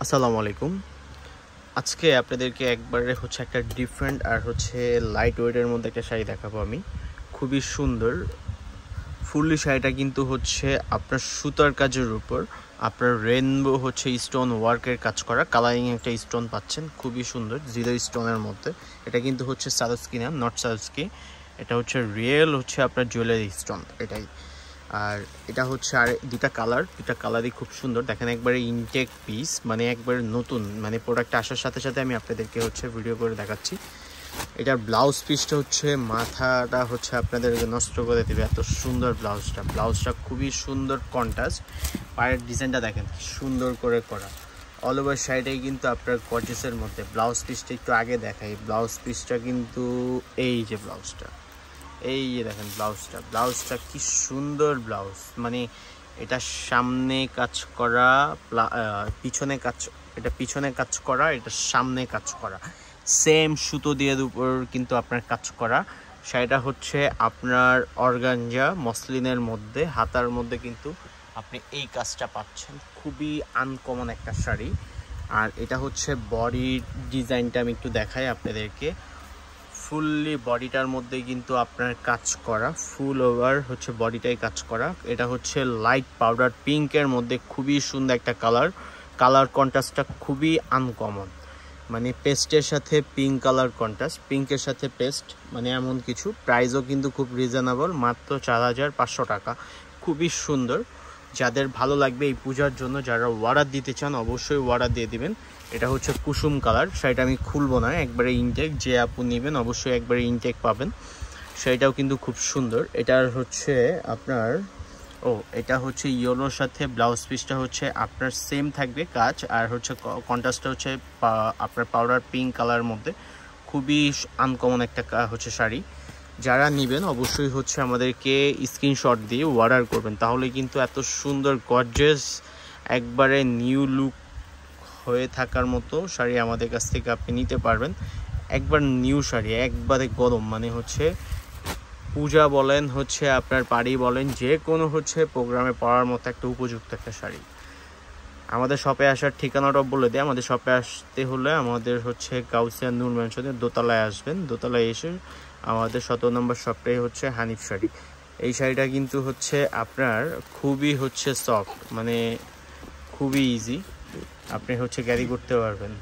আসসালামু আলাইকুম। আজকে আপনাদেরকে একবারে একটা ডিফারেন্ট আর লাইট ওয়েটের মধ্যে একটা শাড়ি দেখাবো আমি। খুবই সুন্দর ফুললি শাড়িটা কিন্তু আপনার সুতার কাজের উপর আপনার রেইনবো স্টোন ওয়ার্কের কাজ করা কালারিং একটা স্টোন পাচ্ছেন, খুবই সুন্দর জিরো স্টোনের মধ্যে। এটা কিন্তু সারস্কি না, নট সারস্কি, এটা রিয়েল আপনার জুয়েলারি স্টোন এটাই। আর এটা আর দুটা কালারই খুব সুন্দর। দেখেন একবারে ইনটেক পিস, মানে একবারে নতুন, মানে প্রোডাক্ট আসার সাথে সাথে আমি আপনাদেরকে ভিডিও করে দেখাচ্ছি। এটার ব্লাউজ পিসটা মাথাটা আপনাদেরকে নষ্ট করে দেবে, এত সুন্দর ব্লাউজটা খুবই সুন্দর কন্ট্রাস্ট। পায়ের ডিজাইনটা দেখেন কি সুন্দর করে করা, অল ওভার শাড়িটাই কিন্তু আপনার গর্জিয়াসের মধ্যে। ব্লাউজ পিসটা একটু আগে দেখাই, ব্লাউজ পিসটা কিন্তু এই যে ব্লাউজটা, এই যে দেখেন ব্লাউজটা কি সুন্দর ব্লাউজ। মানে এটা সামনে কাজ করা, পিছনে কাজ, এটা পিছনে কাজ করা, এটা সামনে কাজ করা, সেম সুতো দিয়ে উপর কিন্তু আপনার কাজ করা। শাড়িটা আপনার অর্গানজা মসলিনের মধ্যে, হাতার মধ্যে কিন্তু আপনি এই কাজটা পাচ্ছেন। খুবই আনকমন একটা শাড়ি। আর এটা বডির ডিজাইনটা আমি একটু দেখাই আপনাদেরকে। ফুললি বডিটার মধ্যে কিন্তু আপনার কাজ করা, ফুল ওভার বডিটাই কাজ করা। এটা লাইট পাউডার পিঙ্কের মধ্যে, খুবই সুন্দর একটা কালার কন্ট্রাস্টটা খুবই আনকমন। মানে পেস্টের সাথে পিঙ্ক কালার কন্ট্রাস্ট, পিঙ্কের সাথে পেস্ট, মানে এমন কিছু। প্রাইসও কিন্তু খুব রিজনেবল, মাত্র 4500 টাকা। খুবই সুন্দর। যাদের ভালো লাগবে এই পূজার জন্য, যারা অর্ডার দিতে চান অবশ্যই অর্ডার দিয়ে দিবেন। এটা কুসুম কালার, শাড়িটা আমি খুলবো না, একবারে ইনটেক। যে আপু নেবেন অবশ্যই একবারে ইনটেক পাবেন। শাড়িটাও কিন্তু খুব সুন্দর। এটার আপনার এটা ইয়েলোর সাথে ব্লাউজ পিসটা আপনার সেম থাকবে কাজ, আর কন্ট্রাস্টটা আপনার পাউডার পিঙ্ক কালারের মধ্যে। খুবই আনকমন একটা শাড়ি। যারা নেবেন অবশ্যই আমাদেরকে স্ক্রিনশট দিয়ে অর্ডার করবেন, তাহলে কিন্তু এত সুন্দর গর্জিয়াস একবারে নিউ লুক হয়ে থাকার মতো শাড়ি আমাদের কাছ থেকে আপনি নিতে পারবেন। একবার নিউ শাড়ি, একবারে গরম, মানে পূজা বলেন আপনার পাড়ি বলেন, যে কোনো প্রোগ্রামে পরার মতো একটা উপযুক্ত একটা শাড়ি। আমাদের শপে আসার ঠিকানাটা বলে দিই। আমাদের শপে আসতে হলে আমাদের গাউসিয়া নূর ম্যানশনের দোতলায় আসবেন। দোতলায় এসে আমাদের 17 নম্বর শপটাই হানিফ শাড়ি। এই শাড়িটা কিন্তু আপনার খুবই সফট, মানে খুবই ইজি, আপনি ক্যারি করতে পারবেন।